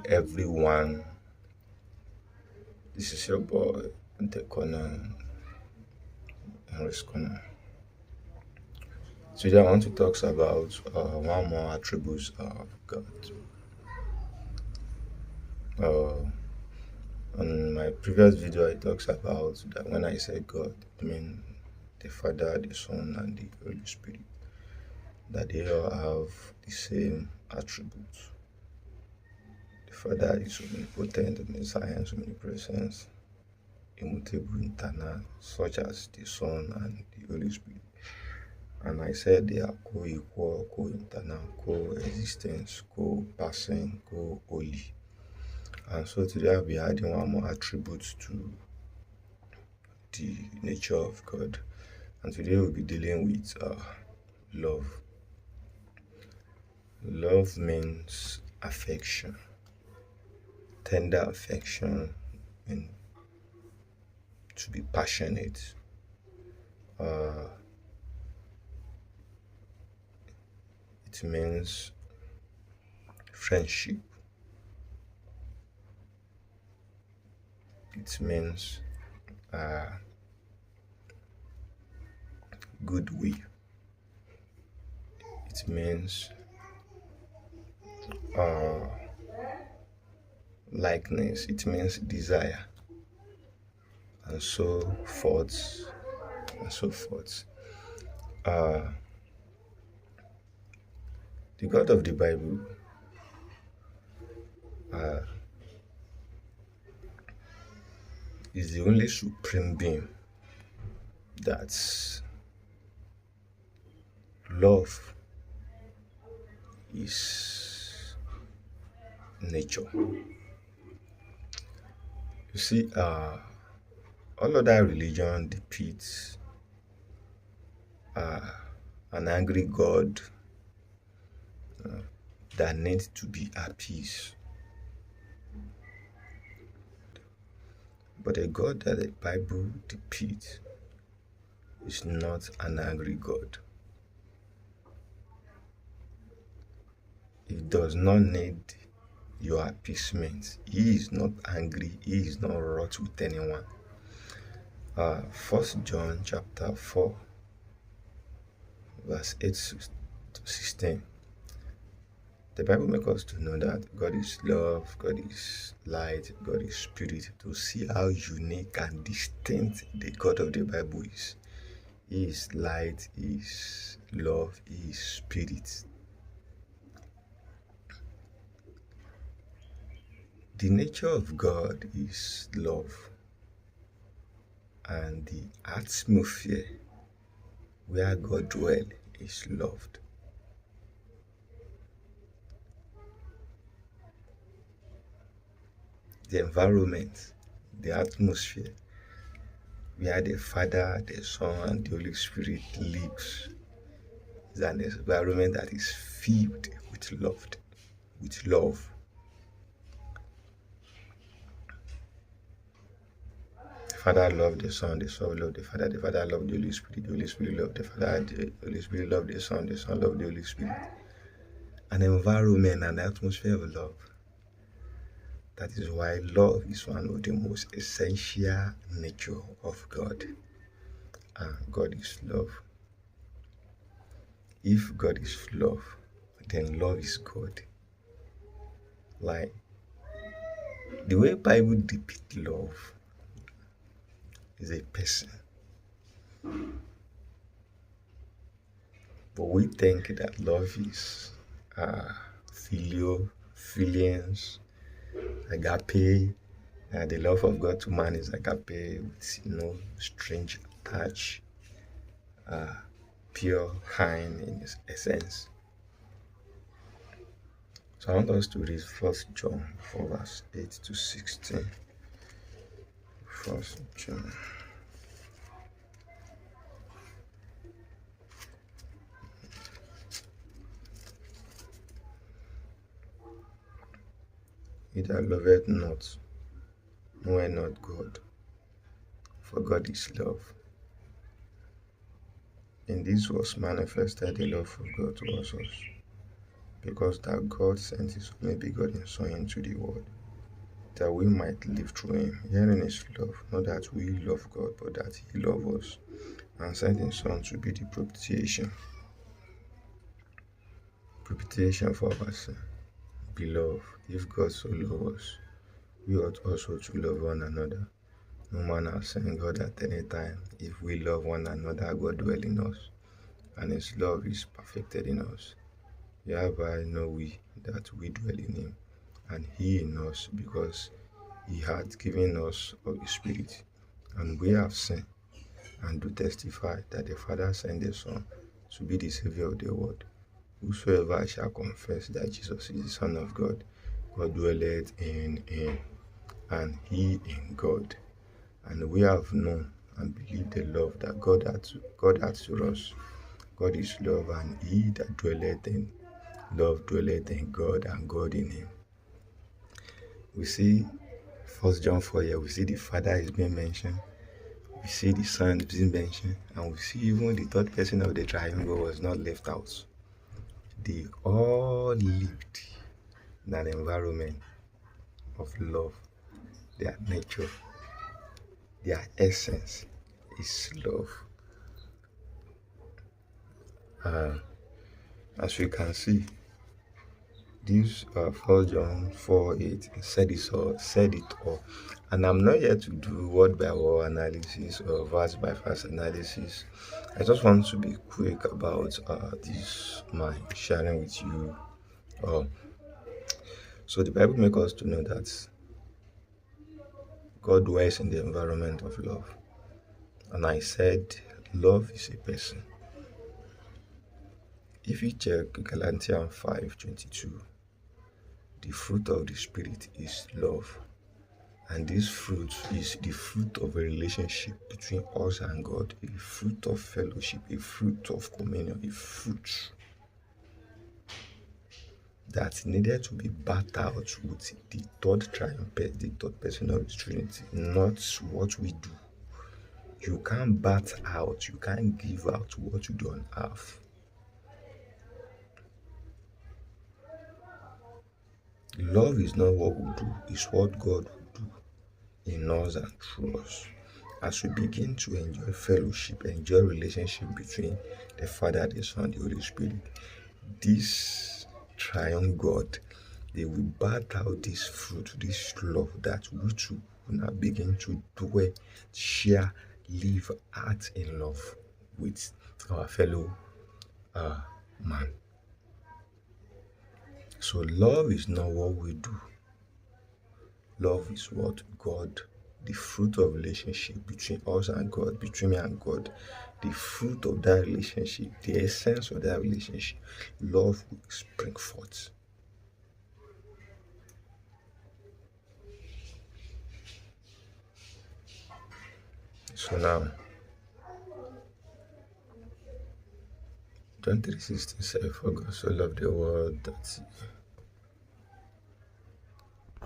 everyone. This is your boy, The Corner, Henry's Corner. Today, I want to talk about one more attributes of God. Uh, on my previous video, I talked about that when I say God, I mean the Father, the Son, and the Holy Spirit, that they all have the same attributes. The Father is omnipotent, omniscience, omnipresence, immutable, eternal, such as the Son and the Holy Spirit. And I said they are co-equal, co-internal, co-existence, co-passing, co-holy. And so today I'll be adding one more attribute to the nature of God. And today we'll be dealing with love. Love means affection, tender affection, and to be passionate. It means friendship. It means goodwill. It means likeness. It means desire, and so forth, and so forth. The God of the Bible is the only supreme being that love is nature. You see, all other religion depicts an angry God that needs to be appeased. But a God that the Bible depicts is not an angry God. He does not need your appeasement. He is not angry. He is not wroth with anyone. 1 John chapter 4, verse 8 to 16. The Bible makes us to know that God is love, God is light, God is spirit. To see how unique and distinct the God of the Bible is. He is light, He is love, He is spirit. The nature of God is love, and the atmosphere where God dwells is loved. The environment, the atmosphere where the Father, the Son, and the Holy Spirit lives is an environment that is filled with love. The Father loved the Son loved the Father loved the Holy Spirit loved the Father, the Holy Spirit loved the Son loved the Holy Spirit. An environment, an atmosphere of love. That is why love is one of the most essential nature of God. And God is love. If God is love, then love is God. Like the way Bible depicts love is a person. But we think that love is feelings, agape. The love of God to man is agape with strange touch, pure, kind in its essence. So I want us to read 1 John 4 verse 8 to 16. 1 John. He that loveth not knoweth not God, for God is love. In this was manifested the love of God towards us, because that God sent his only begotten Son into the world, that we might live through him. Herein is love, not that we love God, but that he loved us and sent his Son to be the propitiation for our sin. Beloved, if God so loved us, we ought also to love one another. No man has seen God at any time. If we love one another, God dwells in us, and his love is perfected in us. Hereby know we that we dwell in him, and he in us, because he hath given us of his Spirit. And we have seen and do testify that the Father sent the Son to be the Savior of the world. Whosoever shall confess that Jesus is the Son of God, God dwelleth in him, and he in God. And we have known and believed the love that God hath to us. God is love, and he that dwelleth in love dwelleth in God, and God in him. We see 1 John 4 here, we see the Father is being mentioned, we see the Son is being mentioned, and we see even the third person of the triangle was not left out. They all lived in an environment of love. Their nature, their essence is love. As we can see, this 1 John 4:8 said it all. And I'm not here to do word by word analysis or verse by verse analysis. I just want to be quick about this, my sharing with you. So the Bible makes us to know that God dwells in the environment of love. And I said, love is a person. If you check Galatians 5:22, the fruit of the Spirit is love. And this fruit is the fruit of a relationship between us and God, a fruit of fellowship, a fruit of communion, a fruit that needed to be bathed out with the third person of the Trinity, not what we do. You can't bat out, you can't give out what you don't have. Love is not what we do, it's what God will do in us and through us. As we begin to enjoy fellowship, enjoy relationship between the Father, the Son, the Holy Spirit, this triune God, they will birth out this fruit, this love that we too will now begin to dwell, share, live, act in love with our fellow man. So love is not what we do. Love is what God, the fruit of relationship between us and God, between me and God, the fruit of that relationship, the essence of that relationship, love will spring forth. So now, John 3:16 says, for God so loved the world that